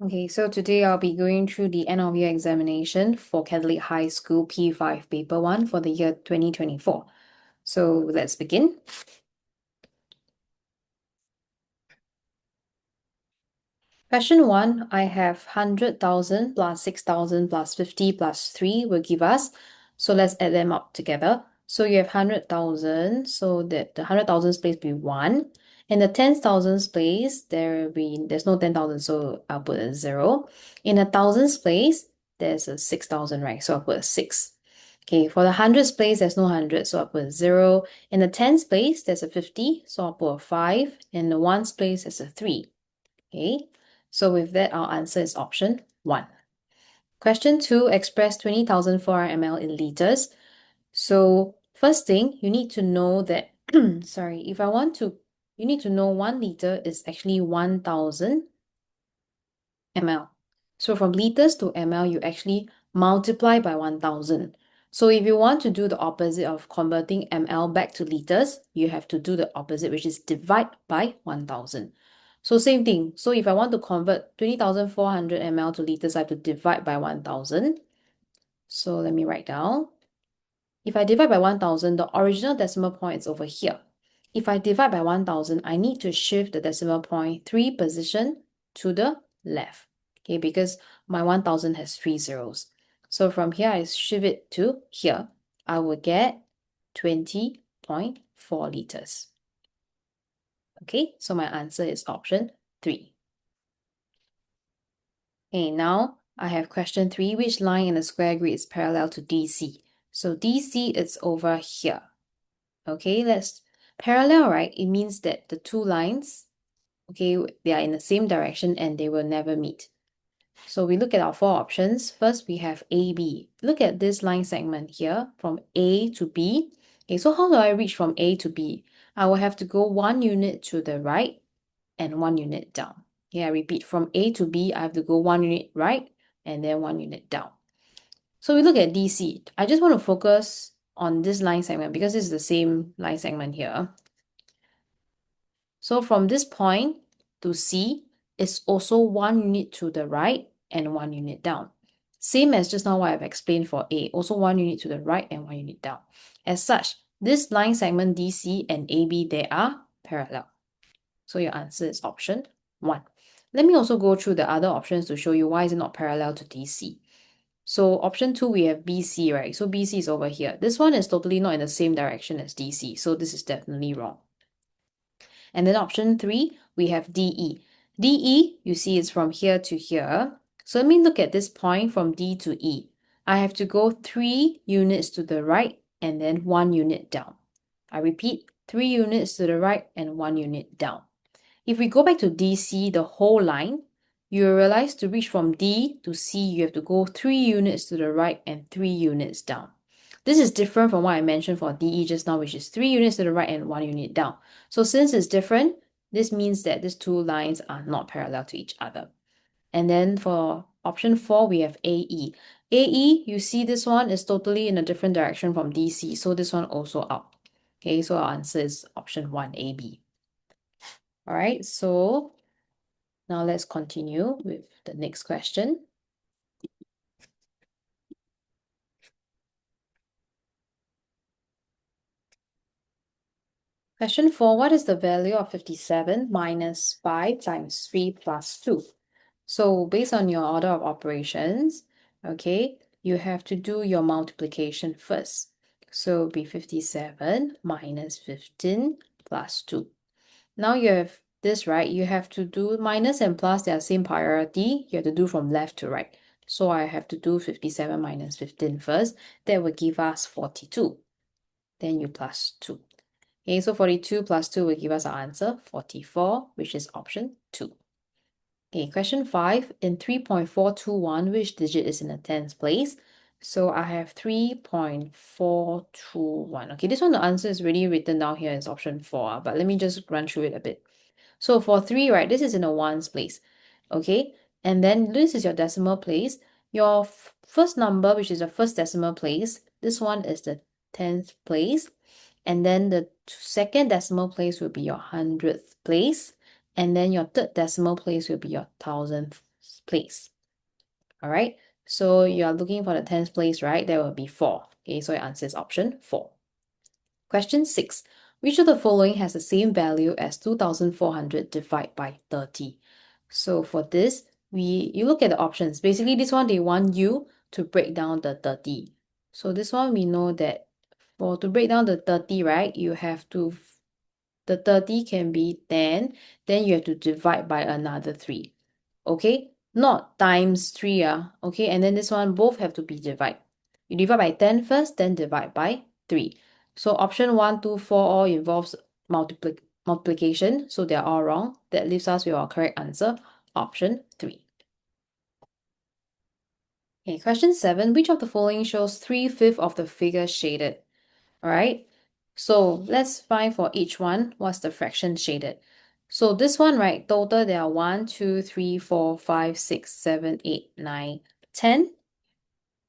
Okay, so today I'll be going through the end of year examination for Catholic High School P5 Paper 1 for the year 2024. So let's begin. Question 1, I have 100,000 plus 6,000 plus 50 plus 3 will give us. So let's add them up together. So you have 100,000, so that the 100,000 place will be 1. In the 10,000 place, there's no 10,000, so I'll put a 0. In a thousands place, there's a 6,000, right? So I'll put a 6. Okay, for the hundreds place, there's no 100, so I'll put a 0. In the tens place, there's a 50, so I'll put a 5. In the ones place, there's a 3. Okay, so with that, our answer is option 1. Question 2, express 20,400 ml in liters. So first thing, you need to know that, sorry, you need to know 1 liter is actually 1,000 ml. So from liters to ml, you actually multiply by 1,000. So if you want to do the opposite of converting ml back to liters, you have to do the opposite, which is divide by 1,000. So same thing. So if I want to convert 20,400 ml to liters, I have to divide by 1,000. So let me write down. If I divide by 1,000, the original decimal point is over here. If I divide by 1,000, I need to shift the decimal point 3 position to the left. Okay, because my 1,000 has 3 zeros. So from here, I shift it to here. I will get 20.4 liters. Okay, so my answer is option 3. Okay, now I have question 3. Which line in the square grid is parallel to DC? So DC is over here. Okay, let's parallel, right? It means that the two lines, okay, they are in the same direction and they will never meet. So we look at our 4 options. First, we have AB. Look at this line segment here from A to B. Okay, so how do I reach from A to B? I will have to go 1 unit to the right and 1 unit down. Okay, I repeat, from A to B, I have to go 1 unit right and then 1 unit down. So we look at DC. I just want to focus on this line segment because it's the same line segment here. So from this point to C is also 1 unit to the right and 1 unit down. Same as just now what I've explained for A, also 1 unit to the right and 1 unit down. As such, this line segment DC and AB, they are parallel. So your answer is option 1. Let me also go through the other options to show you why is it not parallel to DC. So option 2, we have BC, right? So BC is over here. This one is totally not in the same direction as DC, so this is definitely wrong. And then option 3, we have DE. DE, you see, is from here to here. So let me look at this point from D to E. I have to go 3 units to the right and then 1 unit down. I repeat, 3 units to the right and 1 unit down. If we go back to DC, the whole line, you will realize to reach from D to C, you have to go 3 units to the right and 3 units down. This is different from what I mentioned for DE just now, which is 3 units to the right and 1 unit down. So since it's different, this means that these two lines are not parallel to each other. And then for option 4, we have AE. AE, you see this one is totally in a different direction from DC, so this one also out. Okay, so our answer is option 1, AB. All right, so now let's continue with the next question. Question 4, what is the value of 57 minus 5 times 3 plus 2? So based on your order of operations, okay, you have to do your multiplication first. So it'll be 57 minus 15 plus 2. Now you have this, right? You have to do minus and plus, they are same priority. You have to do from left to right. So I have to do 57 minus 15 first. That will give us 42. Then you plus 2. Okay, so 42 plus 2 will give us our answer, 44, which is option 2. Okay, question 5. In 3.421, which digit is in the tens place? So I have 3.421. Okay, this one, the answer is really written down here as option 4, but let me just run through it a bit. So for 3, right, this is in the ones place. Okay, and then this is your decimal place. Your first number, which is the first decimal place, this one is the 10th place. And then the second decimal place will be your 100th place. And then your third decimal place will be your 1,000th place. All right, so you are looking for the tens place, right? There will be 4. Okay, so your answer is option 4. Question 6. Which of the following has the same value as 2,400 divided by 30? So for this, you look at the options. Basically, this one, they want you to break down the 30. So this one, we know that to break down the 30, right, you have to, the 30 can be 10, then you have to divide by another 3. Okay, not times 3, okay, and then this one, both have to be divided. You divide by 10 first, then divide by 3. So option 1, 2, 4 all involves multiplication, so they're all wrong. That leaves us with our correct answer, option 3. Okay, question 7. Which of the following shows 3/5 of the figure shaded? All right, so let's find for each one what's the fraction shaded. So this one, right, total there are 1, 2, 3, 4, 5, 6, 7, 8, 9, 10.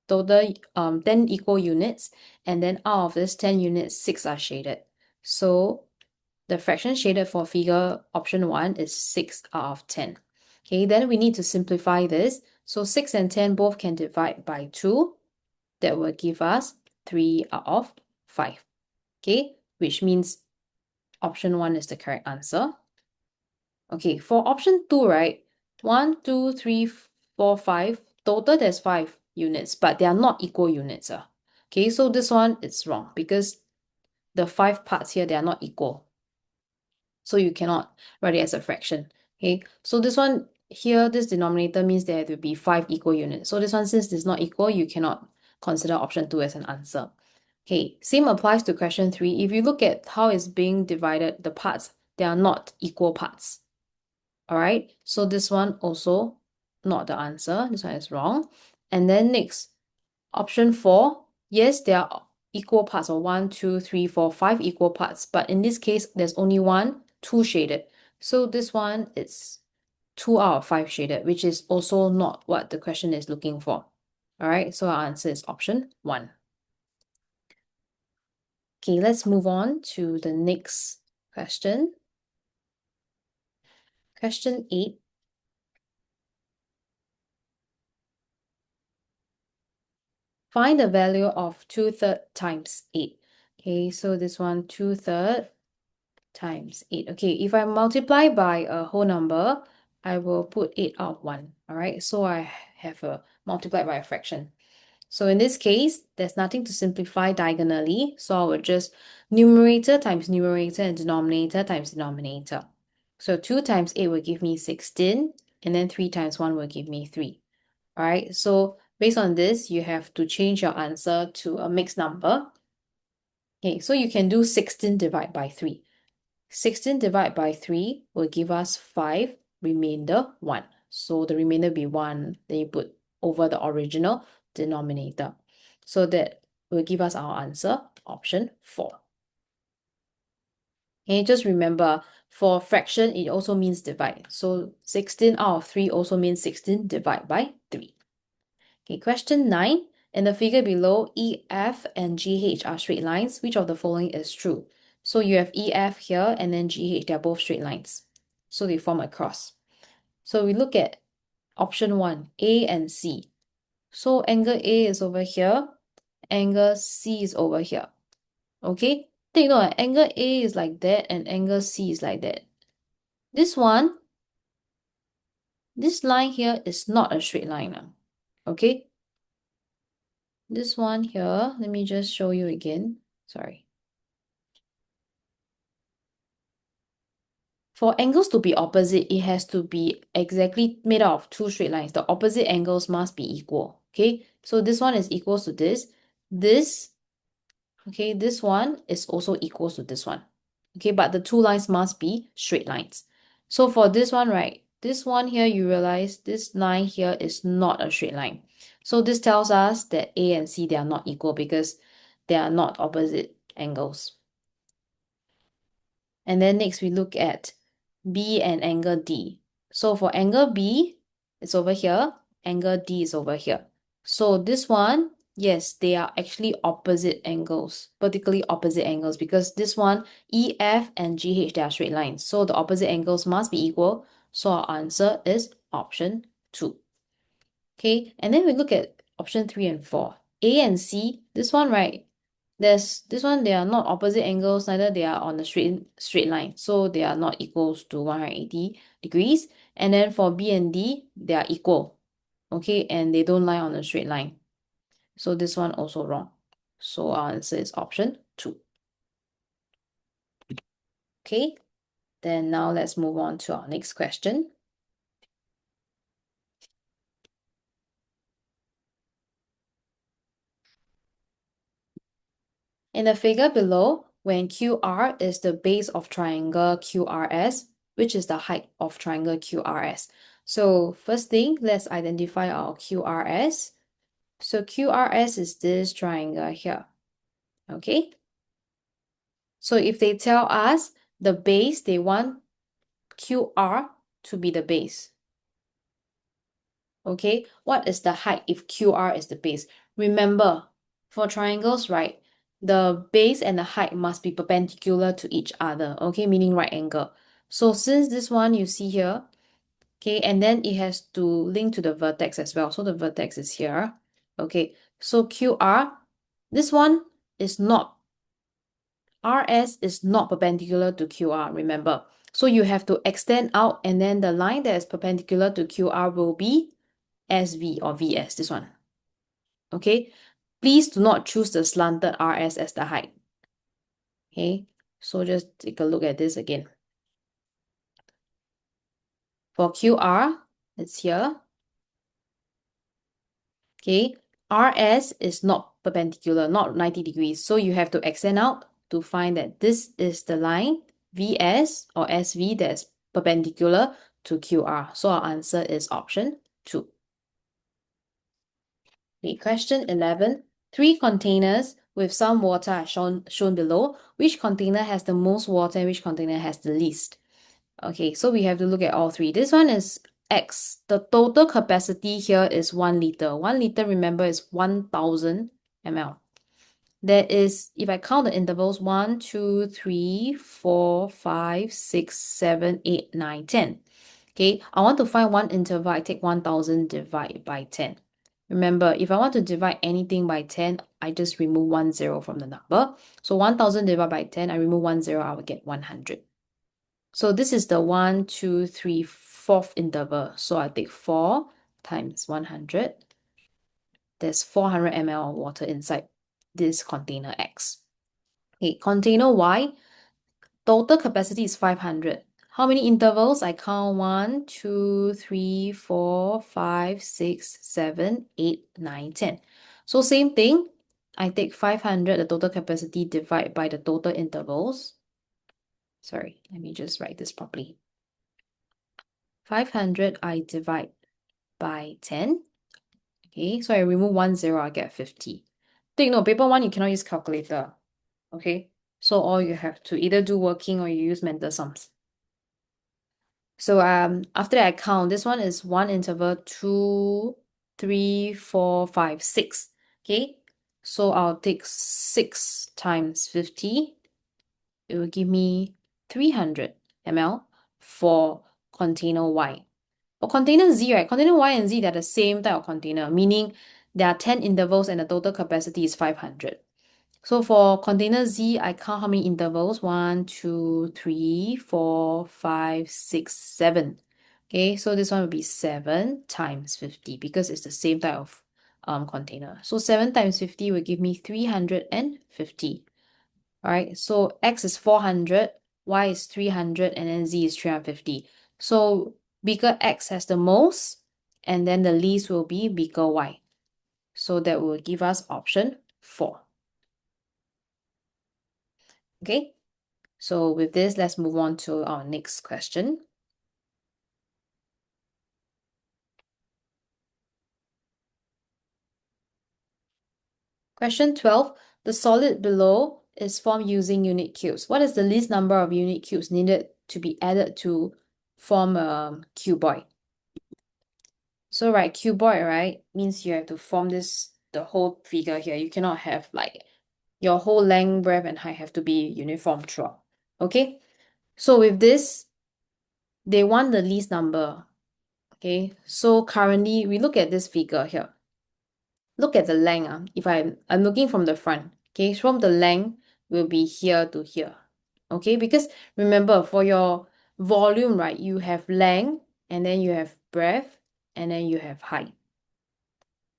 Total 10 equal units, and then out of this 10 units, 6 are shaded. So the fraction shaded for figure option 1 is 6 out of 10. Okay, then we need to simplify this. So 6 and 10 both can divide by 2. That will give us 3 out of 5. Okay, which means option 1 is the correct answer. Okay, for option 2, right? 1, 2, 3, 4, 5. Total, there's 5 units, but they are not equal units. Okay, so this one is wrong because the 5 parts here, they are not equal. So you cannot write it as a fraction. Okay, so this one here, this denominator means there will be 5 equal units. So this one, since it's not equal, you cannot consider option 2 as an answer. Okay, same applies to question 3. If you look at how it's being divided, the parts, they are not equal parts. All right, so this one also not the answer. This one is wrong. And then next, option 4. Yes, there are equal parts of 1, 2, 3, 4, 5 equal parts. But in this case, there's only 1, 2 shaded. So this one is 2 out of 5 shaded, which is also not what the question is looking for. All right, so our answer is option 1. Okay, let's move on to the next question. Question 8. Find the value of 2/3 times 8. Okay, so this one 2/3 times 8. Okay, if I multiply by a whole number, I will put 8 out of 1. All right, so I have a multiplied by a fraction. So in this case, there's nothing to simplify diagonally, so I will just numerator times numerator and denominator times denominator. So 2 times 8 will give me 16, and then 3 times 1 will give me 3. All right, so based on this, you have to change your answer to a mixed number. Okay, so you can do 16 divided by 3. 16 divided by 3 will give us 5, remainder 1. So the remainder will be 1, then you put over the original denominator. So that will give us our answer, option 4. And just remember, for fraction, it also means divide. So 16 out of 3 also means 16 divided by 3. Okay, question 9. In the figure below, EF and GH are straight lines. Which of the following is true? So you have EF here and then GH, they're both straight lines. So they form a cross. So we look at option 1, A and C. So angle A is over here, angle C is over here. Okay, take note, angle A is like that and angle C is like that. This one, this line here is not a straight line. Okay, this one here, let me just show you again. Sorry. For angles to be opposite, it has to be exactly made out of 2 straight lines. The opposite angles must be equal. Okay, so this one is equals to this. This, okay, this one is also equals to this one. Okay, but the 2 lines must be straight lines. So for this one, right, this one here, you realize this line here is not a straight line. So this tells us that A and C, they are not equal because they are not opposite angles. And then next we look at B and angle D. So for angle B, it's over here. Angle D is over here. So this one, yes, they are actually opposite angles, particularly opposite angles, because this one, EF and GH, they are straight lines. So the opposite angles must be equal. So our answer is option 2. Okay, and then we look at option 3 and 4. A and C, this one, right? This one, they are not opposite angles, neither they are on the straight line. So they are not equals to 180 degrees. And then for B and D, they are equal. Okay, and they don't lie on a straight line. So this one also wrong. So our answer is option 2. Okay, then now let's move on to our next question. In the figure below, when QR is the base of triangle QRS, which is the height of triangle QRS. So first thing, let's identify our QRS. So QRS is this triangle here. Okay. So if they tell us the base, they want QR to be the base. Okay, what is the height if QR is the base? Remember, for triangles, right, the base and the height must be perpendicular to each other, okay, meaning right angle. So since this one you see here, okay, and then it has to link to the vertex as well. So the vertex is here, okay. So QR, this one is not, RS is not perpendicular to QR, remember. So you have to extend out, and then the line that is perpendicular to QR will be SV or VS, this one. Okay, please do not choose the slanted RS as the height. Okay, so just take a look at this again. For QR, it's here. Okay, RS is not perpendicular, not 90 degrees. So you have to extend out to find that this is the line VS or SV that's perpendicular to QR. So our answer is option 2. Okay, question 11. 3 containers with some water are shown below. Which container has the most water and which container has the least? Okay, so we have to look at all 3. This one is X. The total capacity here is 1 liter. 1 liter, remember, is 1000 ml. There is, if I count the intervals, 1, 2, 3, 4, 5, 6, 7, 8, 9, 10. Okay, I want to find one interval. I take 1000 divided by 10. Remember, if I want to divide anything by 10, I just remove 1 0 from the number. So 1000 divided by 10, I remove 1 0, I will get 100. So this is the 1, 2, 3, 4th interval. So I take 4 times 100. There's 400 ml of water inside this container X. Okay, container Y, total capacity is 500. How many intervals? I count 1, 2, 3, 4, 5, 6, 7, 8, 9, 10. So same thing. I take 500, the total capacity, divide by the total intervals. Sorry, let me just write this properly. 500 I divide by 10. Okay, so I remove 1 0, I get 50. Take note, paper 1, you cannot use calculator. Okay, so all you have to either do working or you use mental sums. So after that I count, this one is 1 interval, 2, 3, 4, 5, 6. Okay, so I'll take 6 times 50. It will give me 300 ml for container Y. For container Z, right? Container Y and Z, they're the same type of container, meaning there are 10 intervals and the total capacity is 500. So for container Z, I count how many intervals? 1, 2, 3, 4, 5, 6, 7. Okay, so this one will be 7 times 50 because it's the same type of container. So 7 times 50 will give me 350. All right, so X is 400, Y is 300, and then Z is 350. So bigger X has the most, and then the least will be bigger Y. So that will give us option 4. Okay, so with this, let's move on to our next question. Question 12. The solid below is formed using unit cubes. What is the least number of unit cubes needed to be added to form a cuboid? So right, cuboid, right, means you have to form this, the whole figure here. You cannot have like your whole length, breadth, and height have to be uniform throughout. Okay? So with this, they want the least number. Okay, so currently we look at this figure here. Look at the length. If I'm looking from the front, okay, from the length will be here to here. Okay, because remember for your volume, right, you have length and then you have breadth and then you have height.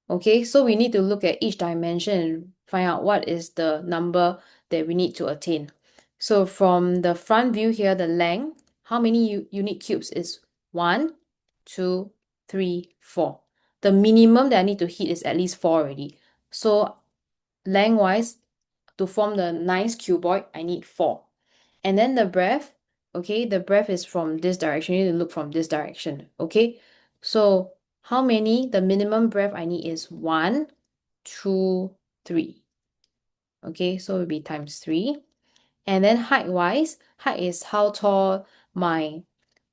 Okay, so we need to look at each dimension and find out what is the number that we need to attain. So from the front view here, the length, how many unit cubes is 1, 2, 3, 4. The minimum that I need to hit is at least 4 already. So lengthwise, to form the nice cuboid, I need 4. And then the breadth, okay, the breadth is from this direction. You need to look from this direction, okay? So how many? The minimum breadth I need is 1, 2, 3. Okay, so it will be times 3. And then height-wise, height is how tall my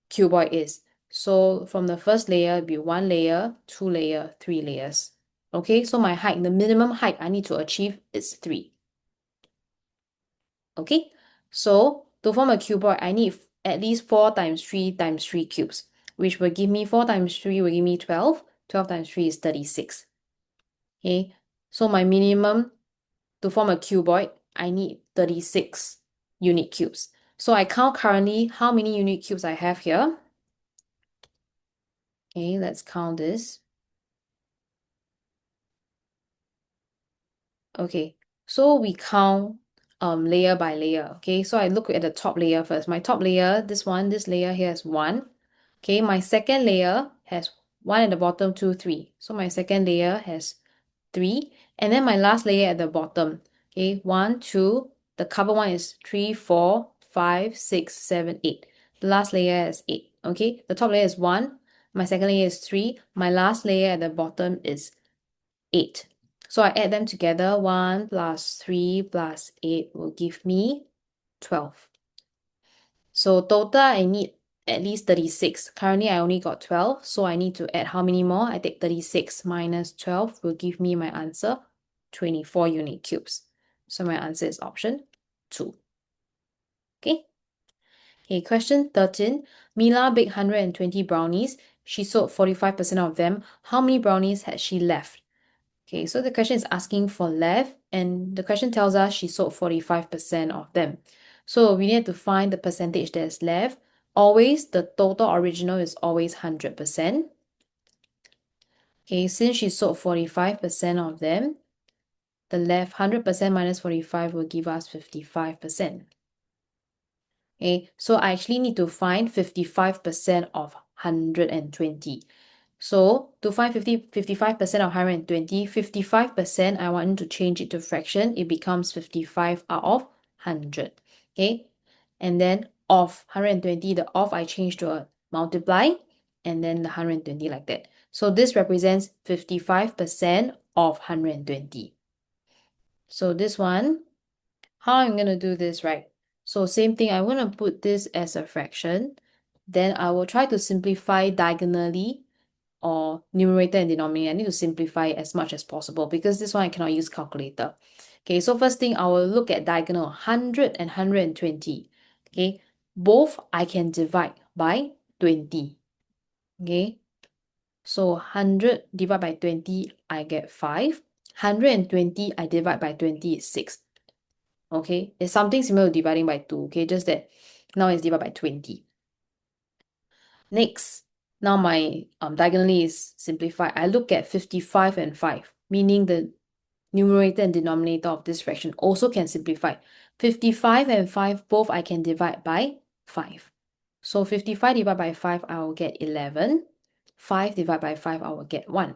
cuboid is. So from the first layer, it'll be 1 layer, 2 layer, 3 layers. Okay, so my height, the minimum height I need to achieve is 3. Okay, so to form a cuboid, I need at least 4 times 3 times 3 cubes, which will give me 4 times 3 will give me 12. 12 times 3 is 36. Okay, so my minimum to form a cuboid, I need 36 unit cubes. So I count currently how many unit cubes I have here. Okay, let's count this. Okay, so we count layer by layer. Okay, so I look at the top layer first. My top layer, this layer here has 1. Okay, my second layer has 1 at the bottom, 2, 3. So my second layer has 3. And then my last layer at the bottom. Okay, 1, 2. The cover one is 3, 4, 5, 6, 7, 8. The last layer is 8. Okay, the top layer is 1. My second layer is 3. My last layer at the bottom is 8. So I add them together. 1 plus 3 plus 8 will give me 12. So total I need at least 36. Currently I only got 12. So I need to add how many more? I take 36 minus 12 will give me my answer, 24 unit cubes. So my answer is option 2. Okay. Okay, question 13. Mila baked 120 brownies. She sold 45% of them. How many brownies had she left? Okay, so the question is asking for left, and the question tells us she sold 45% of them. So we need to find the percentage that's left. Always, the total original is always 100%. Okay, since she sold 45% of them, the left 100% minus 45 will give us 55%. Okay, so I actually need to find 55% of 120. So to find 55% of 120, 55%, I want to change it to fraction. It becomes 55 out of 100. Okay, and then of 120, the of I change to a multiply, and then the 120 like that. So this represents 55% of 120. So this one, how I'm going to do this, right? So same thing, I'm going to put this as a fraction. Then I will try to simplify diagonally or numerator and denominator. I need to simplify as much as possible because this one I cannot use calculator. Okay, so first thing I will look at diagonal 100 and 120. Okay, both I can divide by 20. Okay, so 100 divided by 20, I get 5. 120 I divide by 20 is 6. Okay, it's something similar to dividing by 2. Okay, just that now it's divided by 20. Next, now my diagonally is simplified. I look at 55 and 5, meaning the numerator and denominator of this fraction also can simplify. 55 and 5, both I can divide by 5. So 55 divided by 5, I will get 11. 5 divided by 5, I will get 1.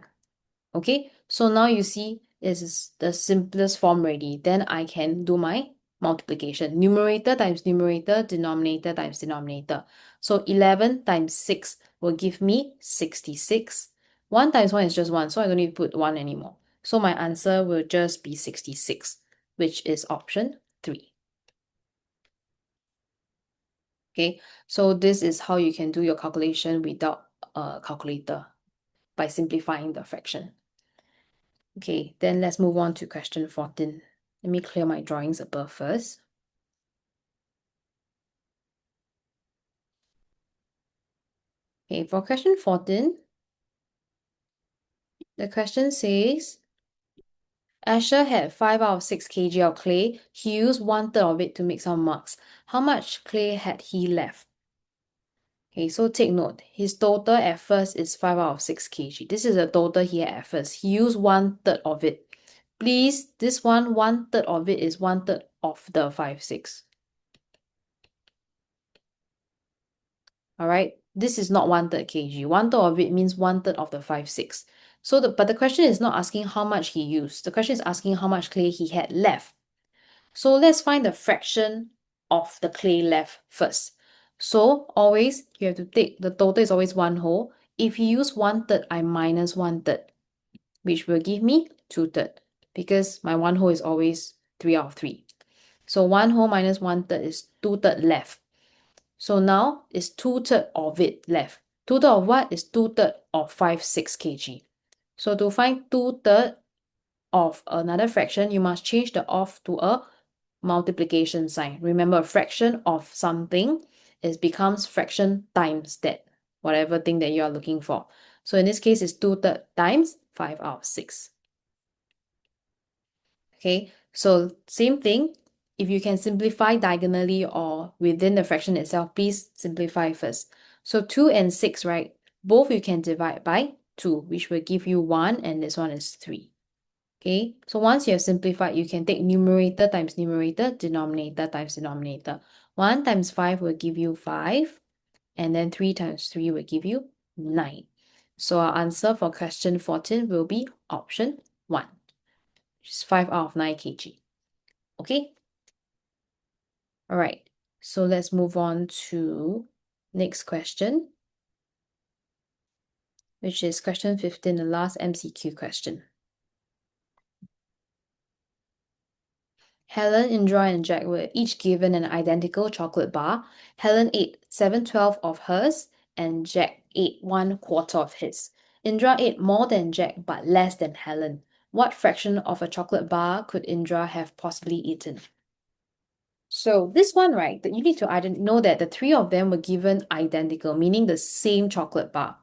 Okay, so now you see this is the simplest form already. Then I can do my multiplication. Numerator times numerator, denominator times denominator. So 11 times 6 will give me 66. 1 times 1 is just 1, so I don't need to put 1 anymore. So my answer will just be 66, which is option 3. Okay, so this is how you can do your calculation without a calculator by simplifying the fraction. Okay, then let's move on to question 14. Let me clear my drawings above first. Okay, for question 14, the question says, Asher had 5 out of 6 kg of clay. He used 1/3 of it to make some mugs. How much clay had he left? Okay, so take note. His total at first is 5 out of 6 kg. This is the total he had at first. He used 1/3 of it. Please, this 1/3 of it is 1/3 of the 5, 6. Alright, this is not 1/3 kg. 1/3 of it means 1/3 of the 5, 6. So but the question is not asking how much he used. The question is asking how much clay he had left. So let's find the fraction of the clay left first. So always you have to take the total is always 1/2. If you use 1/3, I minus 1/3, which will give me 2/3, because my 1/2 is always 3 out of 3. So 1/2 minus 1/3 is 2/3 left. So now it's 2/3 of it left. 2/3 of what is 2/3 of 5, 6 kg. So to find 2/3 of another fraction, you must change the of to a multiplication sign. Remember, a fraction of something becomes fraction times that, whatever thing that you are looking for. So in this case, it's 2/3 times 5 out of 6. Okay, so same thing. If you can simplify diagonally or within the fraction itself, please simplify first. So 2 and 6, right? Both you can divide by 2, which will give you 1, and this one is 3. Okay, so once you have simplified, you can take numerator times numerator, denominator times denominator. 1 times 5 will give you 5, and then 3 times 3 will give you 9. So our answer for question 14 will be option 1, which is 5 out of 9 kg. Okay? Alright, so let's move on to next question, which is question 15, the last MCQ question. Helen, Indra, and Jack were each given an identical chocolate bar. Helen ate 7/12 of hers, and Jack ate 1/4 of his. Indra ate more than Jack but less than Helen. What fraction of a chocolate bar could Indra have possibly eaten? So this one, right, that you need to know that the three of them were given identical, meaning the same chocolate bar.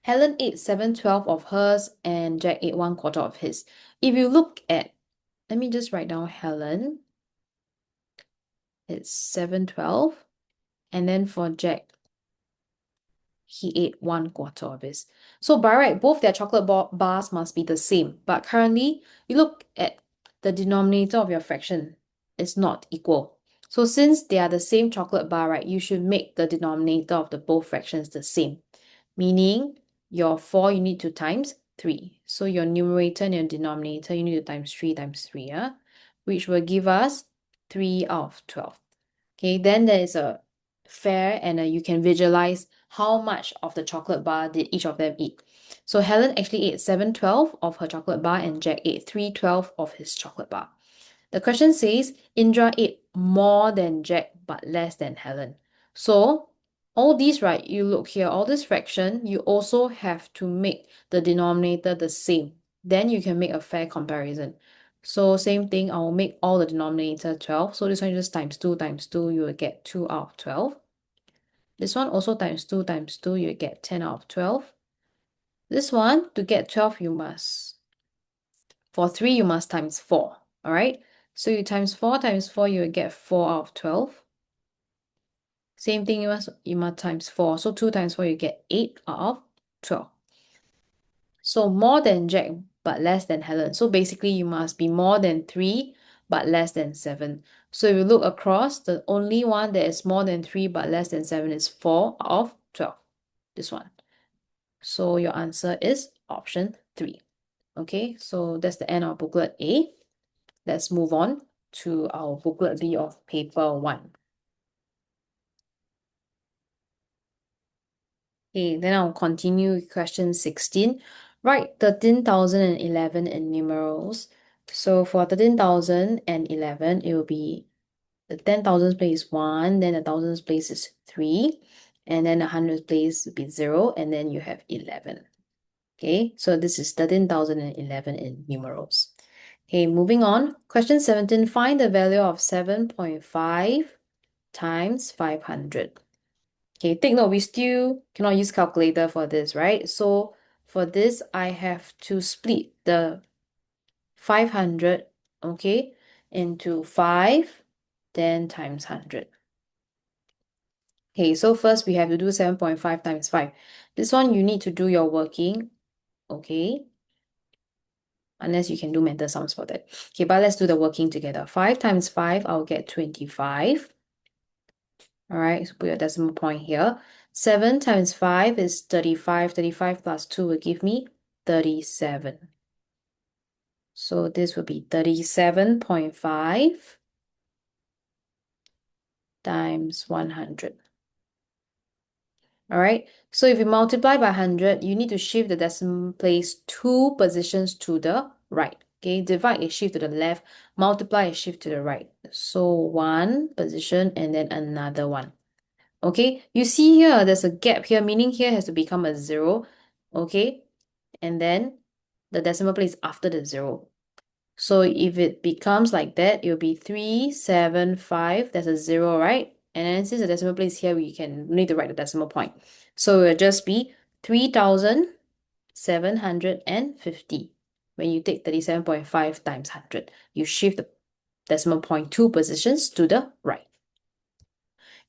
Helen ate 7/12 of hers, and Jack ate 1/4 of his. If you look at, let me just write down Helen. It's 7/12. And then for Jack, he ate 1/4 of his. So by right, both their chocolate bars must be the same. But currently, you look at the denominator of your fraction. It's not equal. So since they are the same chocolate bar, right, you should make the denominator of the both fractions the same. Meaning, your 4, you need to times 3. So your numerator and your denominator, you need to times 3 times 3, yeah? Which will give us 3 out of 12. Okay, then there is a fair, and you can visualize how much of the chocolate bar did each of them eat. So Helen actually ate 7/12 of her chocolate bar, and Jack ate 3/12 of his chocolate bar. The question says Indra ate more than Jack but less than Helen. So all these, right, you look here, all this fraction, you also have to make the denominator the same. Then you can make a fair comparison. So same thing, I will make all the denominator 12. So this one just times 2 times 2, you will get 2 out of 12. This one also times 2 times 2, you will get 10 out of 12. This one, to get 12, for 3, you must times 4. All right? So you times 4 times 4, you will get 4 out of 12. Same thing, you must times 4. So 2 times 4, you get 8 out of 12. So more than Jack, but less than Helen. So basically, you must be more than 3, but less than 7. So if you look across, the only one that is more than 3, but less than 7 is 4 out of 12. This one. So your answer is option 3. Okay, so that's the end of booklet A. Let's move on to our booklet B of paper 1. Okay, then I'll continue with question 16. Write 13,011 in numerals. So for 13,011, it will be the 10,000 place 1, then the thousands place is 3, and then the hundreds place will be 0, and then you have 11. Okay, so this is 13,011 in numerals. Okay, moving on. Question 17, find the value of 7.5 times 500. Okay, take note, we still cannot use calculator for this, right? So for this, I have to split the 500, okay, into 5, then times 100. Okay, so first we have to do 7.5 times 5. This one you need to do your working, okay? Unless you can do mental sums for that. Okay, but let's do the working together. 5 times 5, I'll get 25. All right, so put your decimal point here. 7 times 5 is 35. 35 plus 2 will give me 37. So this will be 37.5 times 100. All right, so if you multiply by 100, you need to shift the decimal place 2 positions to the right. Okay, divide is shift to the left, multiply is shift to the right. So 1 position and then another one. Okay, you see here, there's a gap here, meaning here has to become a 0. Okay, and then the decimal place after the 0. So if it becomes like that, it will be 375. There's a 0, right? And then since the decimal place here, we need to write the decimal point. So it will just be 3,750. When you take 37.5 times 100, you shift the decimal point 2 positions to the right.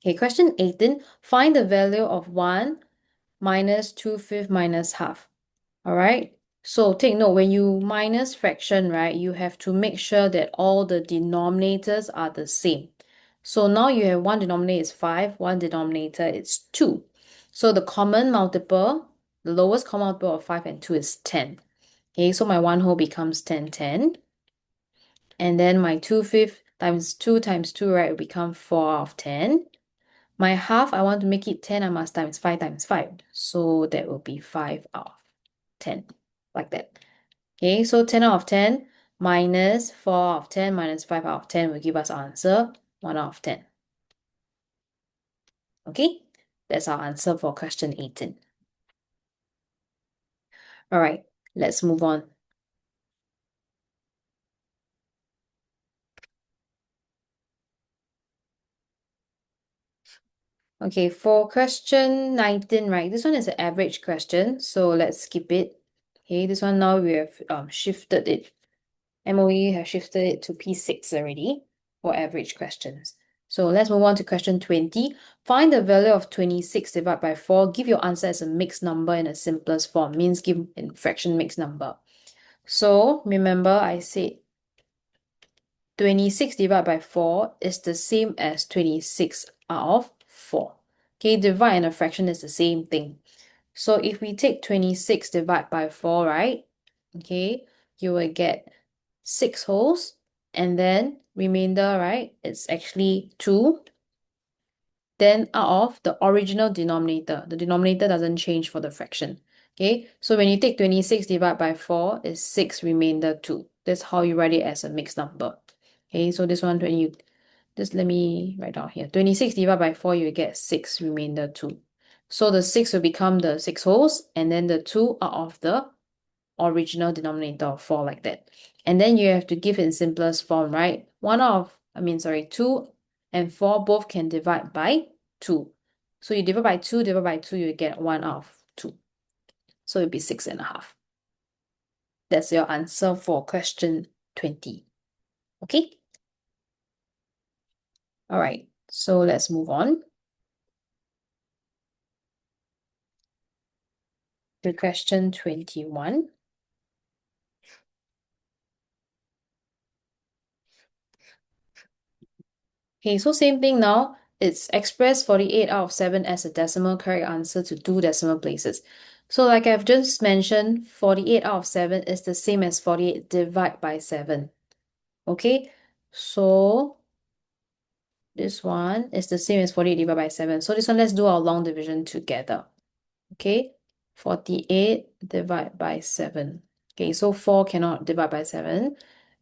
Okay, question 18. Find the value of 1 minus 2/5 minus half. All right. So take note, when you minus fraction, right, you have to make sure that all the denominators are the same. So now you have one denominator is 5, one denominator is 2. So the common multiple, the lowest common multiple of 5 and 2 is 10. Okay, so my 1 whole becomes 10, 10. And then my 2/5 times 2 times 2, right, will become 4 out of 10. My half, I want to make it 10, I must times 5 times 5. So that will be 5 out of 10, like that. Okay, so 10 out of 10 minus 4 out of 10 minus 5 out of 10 will give us our answer 1 out of 10. Okay, that's our answer for question 18. All right, let's move on. Okay, for question 19, right, this one is an average question, so let's skip it. Okay, this one now we have shifted it. MOE has shifted it to P6 already for average questions. So let's move on to question 20. Find the value of 26 divided by 4. Give your answer as a mixed number in the simplest form, means give in fraction mixed number. So remember I said 26 divided by 4 is the same as 26 out of 4. Okay, divide and a fraction is the same thing. So if we take 26 divided by 4, right? Okay, you will get 6 wholes, and then remainder, right? It's actually 2. Then out of the original denominator, the denominator doesn't change for the fraction. Okay, so when you take 26 divided by 4, is 6 remainder 2. That's how you write it as a mixed number. Okay, so this one, when you just let me write down here. 26 divided by 4, you get 6 remainder 2. So the 6 will become the 6 wholes, and then the 2 out of the original denominator of 4, like that. And then you have to give in simplest form, right? 2 and 4 both can divide by 2. So you divide by 2, you get 1 out of 2. So it'll be 6.5. That's your answer for question 20. Okay? All right, so let's move on to question 21. Okay, so same thing now. It's express 48 out of 7 as a decimal correct answer to 2 decimal places. So like I've just mentioned, 48 out of 7 is the same as 48 divided by 7. Okay, so this one is the same as 48 divided by 7. So this one, let's do our long division together. Okay, 48 divided by 7. Okay, so 4 cannot divide by 7.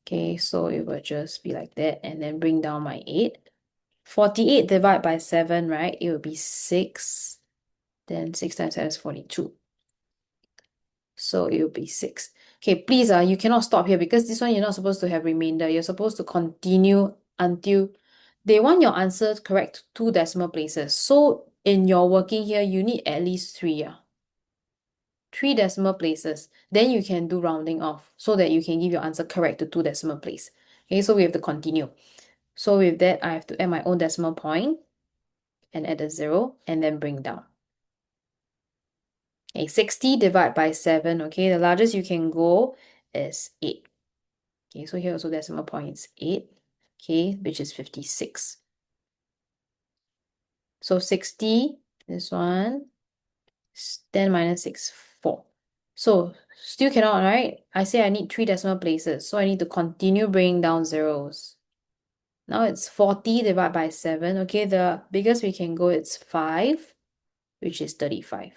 Okay, so it will just be like that, and then bring down my 8. 48 divided by 7, right? It will be 6. Then 6 times 7 is 42. So it will be 6. Okay, please, you cannot stop here because this one you're not supposed to have remainder. You're supposed to continue until they want your answers correct 2 decimal places. So in your working here, you need at least 3. 3 decimal places. Then you can do rounding off so that you can give your answer correct to 2 decimal place. Okay, so we have to continue. So with that, I have to add my own decimal point and add a 0 and then bring down. Okay, 60 divided by 7. Okay, the largest you can go is 8. Okay, so here also decimal point is 8. Okay, which is 56. So 60, this one, 10 minus 6, 4. So still cannot, right? I say I need 3 decimal places, so I need to continue bringing down zeros. Now it's 40 divided by 7. Okay, the biggest we can go is 5, which is 35.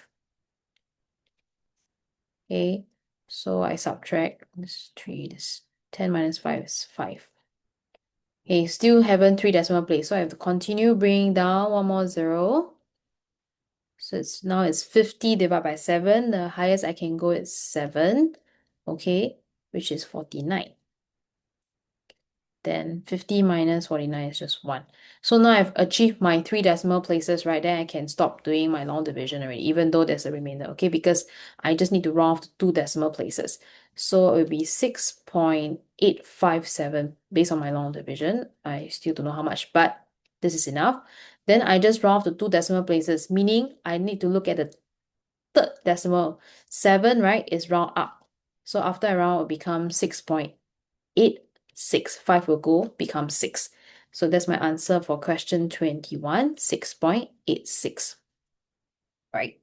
Okay, so I subtract this 3, this 10 minus 5 is 5. Okay, still haven't 3 decimal place, so I have to continue bringing down one more 0. So now it's 50 divided by 7. The highest I can go is 7, okay, which is 49. Then 50 minus 49 is just 1. So now I've achieved my 3 decimal places, right? Then I can stop doing my long division already, even though there's a remainder, okay? Because I just need to round off to 2 decimal places. So it will be 6.857 based on my long division. I still don't know how much, but this is enough. Then I just round off to 2 decimal places, meaning I need to look at the third decimal. 7, right, is round up. So after I round, it will become 6.86. 5 will go, become 6. So that's my answer for question 21, 6.86. Right.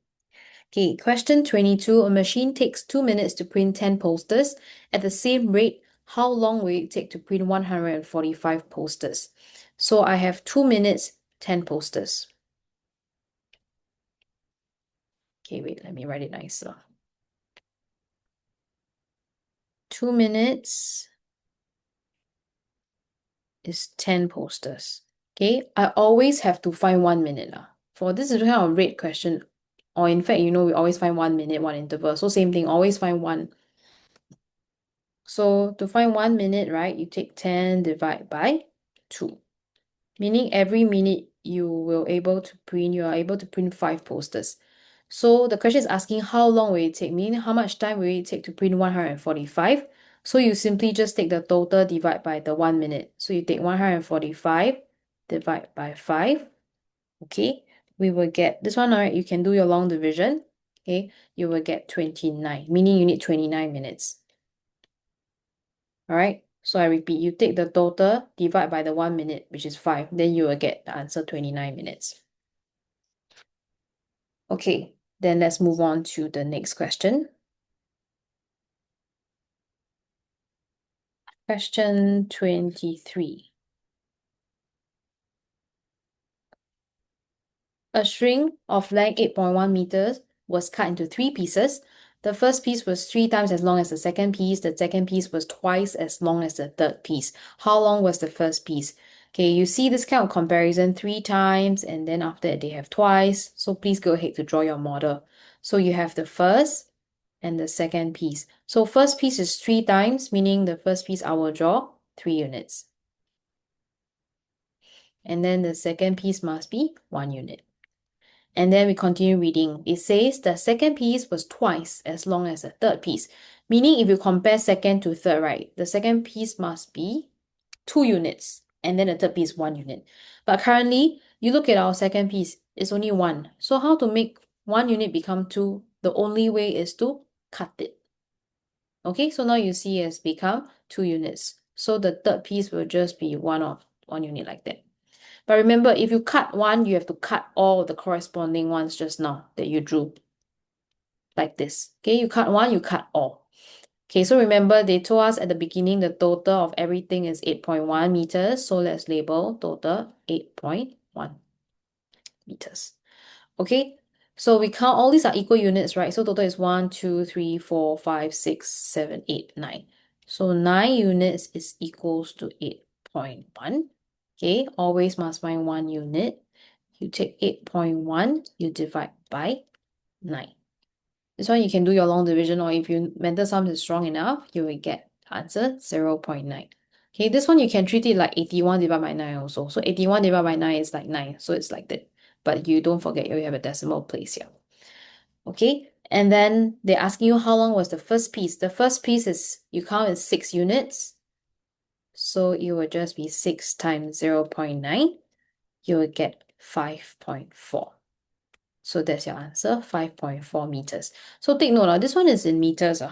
Okay, question 22. A machine takes 2 minutes to print 10 posters. At the same rate, how long will it take to print 145 posters? So I have 2 minutes, 10 posters. Okay, wait, let me write it nicer. 2 minutes is 10 posters. Okay, I always have to find 1 minute. For this is kind of rate question, or in fact, we always find 1 minute, 1 interval. So same thing, always find 1. So to find 1 minute, right, you take 10 divided by 2. Meaning every minute you are able to print 5 posters. So the question is asking how long will it take, meaning how much time will it take to print 145. So you simply just take the total divide by the 1 minute. So you take 145 divide by 5. Okay, we will get this one, all right, you can do your long division. Okay, you will get 29, meaning you need 29 minutes. All right, so I repeat, you take the total, divide by the 1 minute, which is 5, then you will get the answer 29 minutes. Okay, then let's move on to the next question. Question 23. A string of length 8.1 meters was cut into 3 pieces. The first piece was 3 times as long as the second piece. The second piece was twice as long as the third piece. How long was the first piece? Okay, you see this kind of comparison 3 times and then after that they have twice. So please go ahead to draw your model. So you have the first and the second piece. So first piece is 3 times, meaning the first piece I will draw 3 units. And then the second piece must be 1 unit. And then we continue reading. It says the second piece was twice as long as the third piece. Meaning if you compare second to third, right, the second piece must be 2 units. And then the third piece 1 unit. But currently, you look at our second piece, it's only 1. So how to make 1 unit become 2? The only way is to cut it. Okay, so now you see it's become 2 units. So the third piece will just be 1 unit like that. But remember, if you cut 1, you have to cut all the corresponding ones just now that you drew. Like this. Okay, you cut 1, you cut all. Okay, so remember, they told us at the beginning the total of everything is 8.1 meters. So let's label total 8.1 meters. Okay, so we count all these are equal units, right? So total is 1, 2, 3, 4, 5, 6, 7, 8, 9. So 9 units is equals to 8.1. Okay, always must find 1 unit. You take 8.1, you divide by 9. This one you can do your long division, or if your mental sum is strong enough, you will get answer 0.9. Okay, this one you can treat it like 81 divided by 9 also. So 81 divided by 9 is like 9. So it's like that. but you don't forget you have a decimal place here. Okay, and then they're asking you how long was the first piece. The first piece is, you count as 6 units. So it will just be 6 times 0.9. You will get 5.4. So that's your answer, 5.4 meters. So take note, this one is in meters.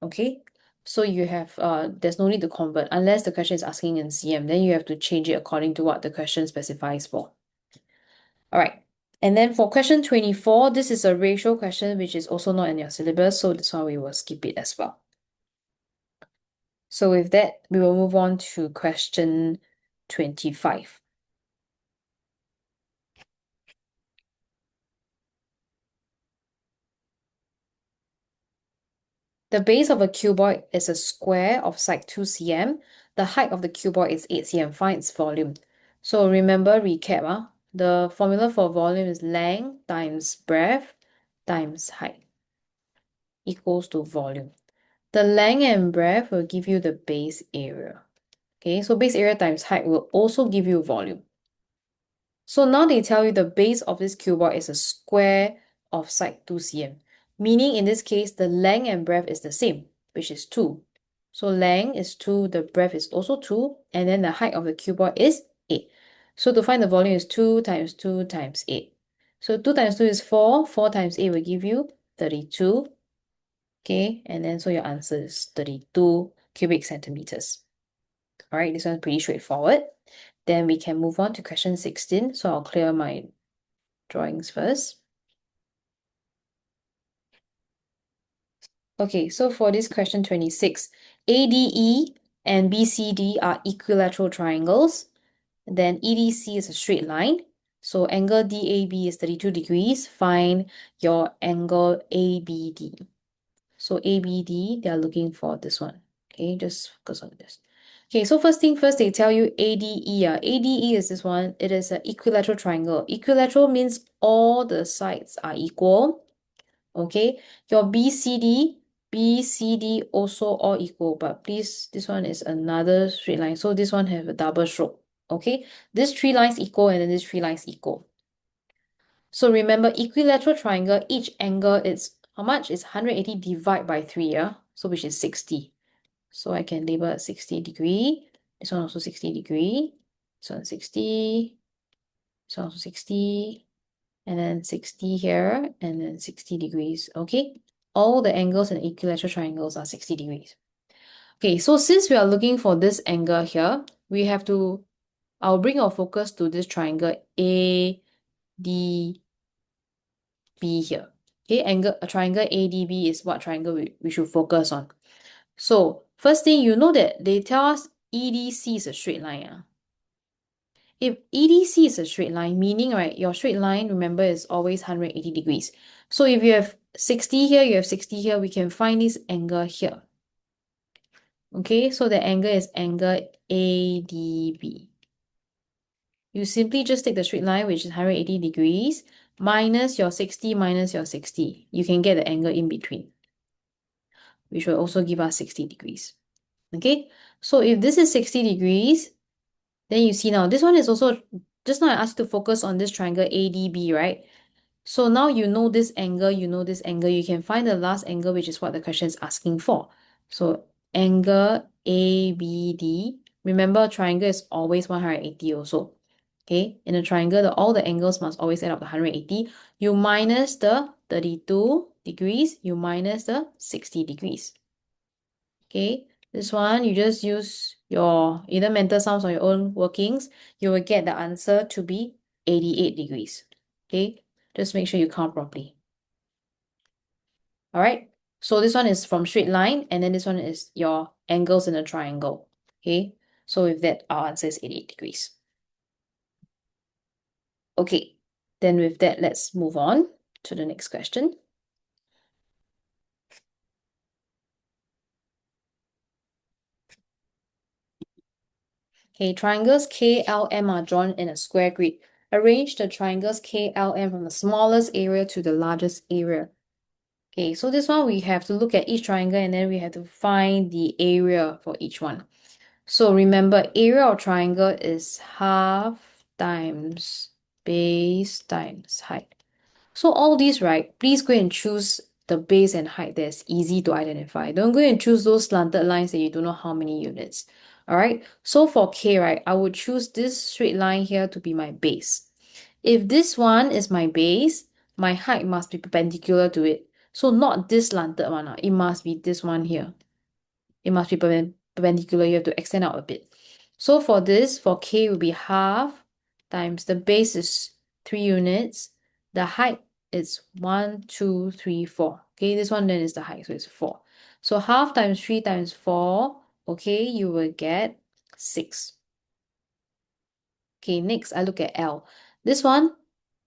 Okay, so you have, there's no need to convert unless the question is asking in cm. Then you have to change it according to what the question specifies for. All right. And then for question 24, this is a ratio question, which is also not in your syllabus. So this one we will skip it as well. So with that, we will move on to question 25. The base of a cuboid is a square of side 2 cm. The height of the cuboid is 8 cm. Find its volume. So remember, recap. The formula for volume is length times breadth times height equals to volume. The length and breadth will give you the base area. Okay, so base area times height will also give you volume. So now they tell you the base of this cuboid is a square of side 2 cm. Meaning in this case, the length and breadth is the same, which is 2. So length is 2, the breadth is also 2, and then the height of the cuboid is 8. So to find the volume is 2 times 2 times 8. So 2 times 2 is 4, 4 times 8 will give you 32. Okay, and then so your answer is 32 cubic centimeters. All right, this one's pretty straightforward. Then we can move on to question 16. So I'll clear my drawings first. Okay, so for this question 26, ADE and BCD are equilateral triangles. Then EDC is a straight line. So angle DAB is 32 degrees. Find your angle ABD. So ABD, they are looking for this one. Okay, just focus on this. Okay, so first thing first, they tell you ADE. ADE is this one. It is an equilateral triangle. Equilateral means all the sides are equal. Okay, your BCD also all equal, but please, this one is another straight line. So this one have a double stroke. Okay, this 3 lines equal and then this 3 lines equal. So remember, equilateral triangle, each angle is how much? It's 180 divided by 3, yeah? So which is 60. So I can label it 60 degree. This one also 60 degree. This one 60. This one also 60. And then 60 here, and then 60 degrees, okay? All the angles in equilateral triangles are 60 degrees. Okay, so since we are looking for this angle here, we have to, I'll bring our focus to this triangle ADB here. Okay, a triangle ADB is what triangle we should focus on. So first thing, you know that they tell us EDC is a straight line. If EDC is a straight line, meaning, right, your straight line, remember, is always 180 degrees. So if you have 60 here, you have 60 here, we can find this angle here. Okay, so the angle is angle ADB. You simply just take the straight line, which is 180 degrees, minus your 60 minus your 60. You can get the angle in between, which will also give us 60 degrees. Okay, so if this is 60 degrees, then you see now, this one is also, just now I asked you to focus on this triangle ADB, right? So now you know this angle, you know this angle, you can find the last angle, which is what the question is asking for. So angle ABD, remember triangle is always 180 also. Okay, in a triangle, all the angles must always add up to 180. You minus the 32 degrees, you minus the 60 degrees. Okay, this one, you just use your either mental sums or your own workings. You will get the answer to be 88 degrees. Okay, just make sure you count properly. All right, so this one is from straight line, and then this one is your angles in a triangle. Okay, so with that, our answer is 88 degrees. Okay, then with that, let's move on to the next question. Okay, triangles KLM are drawn in a square grid. Arrange the triangles KLM from the smallest area to the largest area. Okay, so this one we have to look at each triangle and then we have to find the area for each one. So remember, area of triangle is half times base times height. So all these, right, please go and choose the base and height that's easy to identify. Don't go and choose those slanted lines that you don't know how many units. All right, so for K, right, I would choose this straight line here to be my base. If this one is my base, my height must be perpendicular to it. So not this slanted one, it must be this one here. It must be perpendicular. You have to extend out a bit. So for this, for K will be half times the base is 3 units. The height is 1, 2, 3, 4. Okay, this one then is the height, so it's 4. So half times 3 times 4, okay, you will get 6. Okay, next I look at L. This one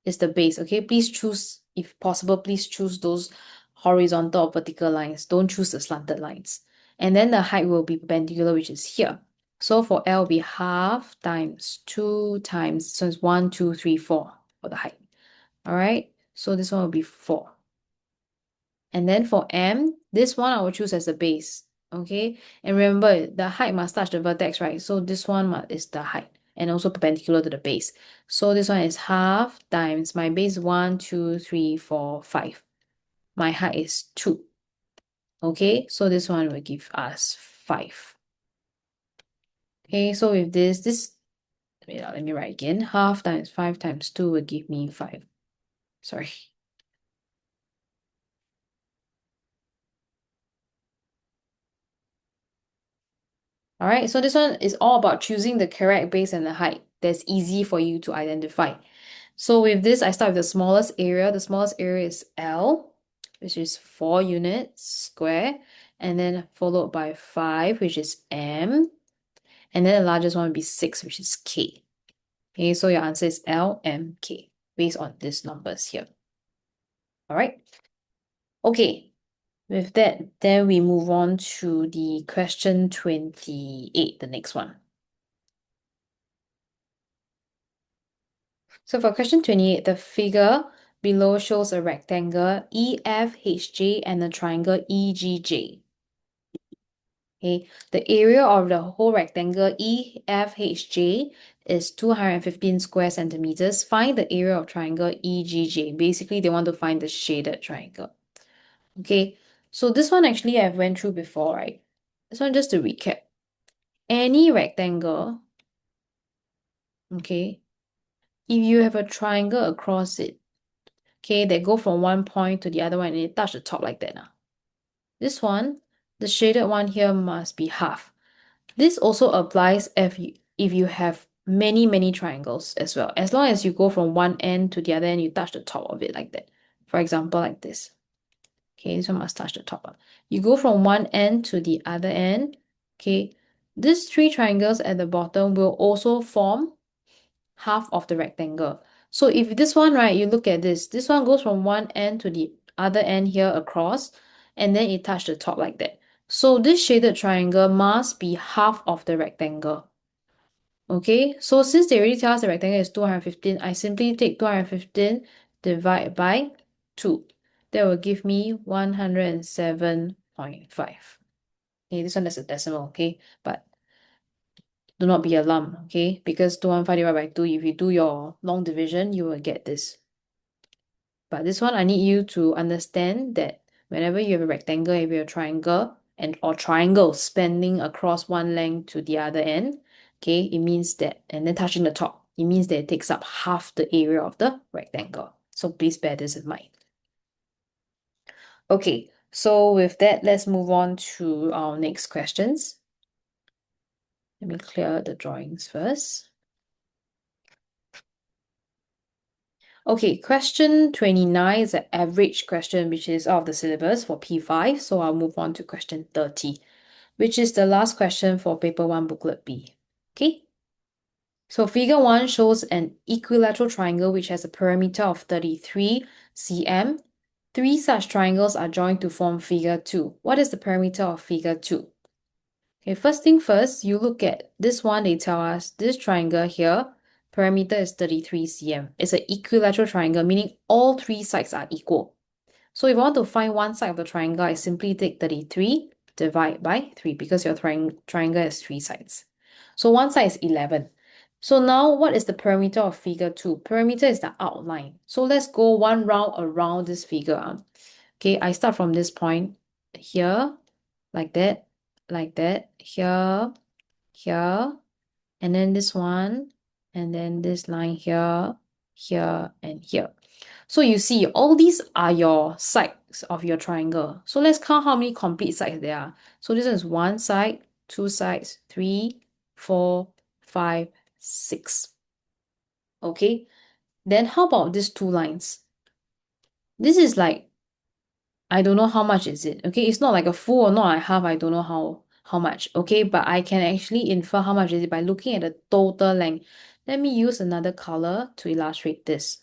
is the base, okay? Please choose, if possible, please choose those horizontal or vertical lines. Don't choose the slanted lines. And then the height will be perpendicular, which is here. So for L will be half times 2 times, so it's 1, 2, 3, 4 for the height. All right, so this one will be 4. And then for M, this one I will choose as the base, okay? And remember, the height must touch the vertex, right? So this one is the height and also perpendicular to the base. So this one is half times my base 1, 2, 3, 4, 5. My height is 2. Okay, so this one will give us 5. Okay, so with this, let me write again. Half times 5 times 2 will give me 5. Sorry. All right, so this one is all about choosing the correct base and the height that's easy for you to identify. So with this, I start with the smallest area. The smallest area is L, which is 4 units square, and then followed by 5, which is M, and then the largest one would be 6, which is K. Okay, so your answer is L, M, K, based on these numbers here. All right. Okay, with that, then we move on to the question 28, the next one. So for question 28, the figure below shows a rectangle EFHJ and a triangle EGJ. Okay, the area of the whole rectangle EFHJ is 215 square centimeters. Find the area of triangle EGJ. Basically, they want to find the shaded triangle. Okay, so this one actually I've went through before, right? This one just to recap. Any rectangle, okay, if you have a triangle across it, okay, that go from one point to the other one and it touch the top like that. This one, the shaded one here must be half. This also applies if you have many triangles as well. As long as you go from one end to the other end, you touch the top of it like that. For example, like this. Okay, this one must touch the top. You go from one end to the other end. Okay, these 3 triangles at the bottom will also form half of the rectangle. So if this one, right, you look at this one goes from one end to the other end here across, and then it touch the top like that. So this shaded triangle must be half of the rectangle. Okay, so since they already tell us the rectangle is 215, I simply take 215 divide by 2. That will give me 107.5. Okay, this one is a decimal, okay? But do not be alarmed, okay? Because 215 divided by 2, if you do your long division, you will get this. But this one, I need you to understand that whenever you have a rectangle, if you have a triangle, or triangles spanning across one length to the other end, okay, it means that, and then touching the top, it means that it takes up half the area of the rectangle. So please bear this in mind. Okay, so with that, let's move on to our next questions. Let me clear the drawings first. Okay, question 29 is an average question, which is out of the syllabus for P5. So I'll move on to question 30, which is the last question for paper 1 booklet B. Okay. So figure 1 shows an equilateral triangle which has a perimeter of 33 cm. 3 such triangles are joined to form figure 2. What is the perimeter of figure 2? Okay, first thing first, you look at this one, they tell us this triangle here, perimeter is 33 cm. It's an equilateral triangle, meaning all 3 sides are equal. So if I want to find one side of the triangle, I simply take 33, divide by 3, because your triangle has 3 sides. So one side is 11. So now what is the perimeter of figure 2? Perimeter is the outline. So let's go one round around this figure. Okay, I start from this point here, like that, here, here, and then this one, and then this line here, here, and here. So you see, all these are your sides of your triangle. So let's count how many complete sides there are. So this is one side, two sides, 3, 4, 5, 6. Okay, then how about these two lines? This is like, I don't know how much is it. Okay, it's not like a full or not like half. I don't know how much. Okay, but I can actually infer how much is it by looking at the total length. Let me use another color to illustrate this.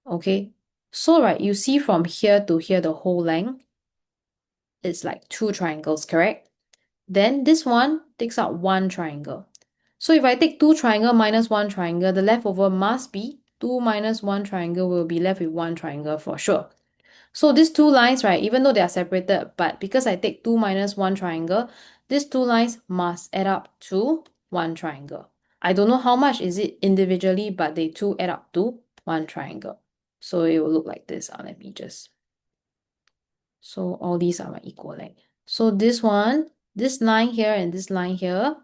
Okay, so right, you see from here to here the whole length, it's like 2 triangles, correct? Then this one takes up 1 triangle. So if I take 2 triangle minus 1 triangle, the leftover must be 2 minus 1 triangle will be left with 1 triangle for sure. So these two lines, right, even though they are separated, but because I take 2 minus 1 triangle, these two lines must add up to 1 triangle. I don't know how much is it individually, but they two add up to 1 triangle. So it will look like this. Let me just. So all these are my equal length. So this one, this line here and this line here,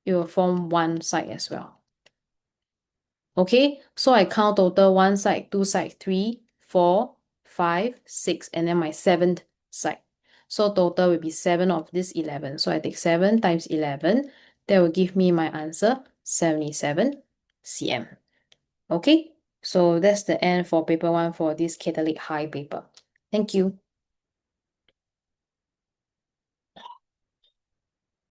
it will form one side as well. Okay, so I count total 1 side, 2 side, 3, 4, 5, 6, and then my 7th side. So total will be 7 of this 11. So I take 7 times 11. That will give me my answer, 77 cm. Okay, so that's the end for paper 1 for this Catholic High paper. Thank you.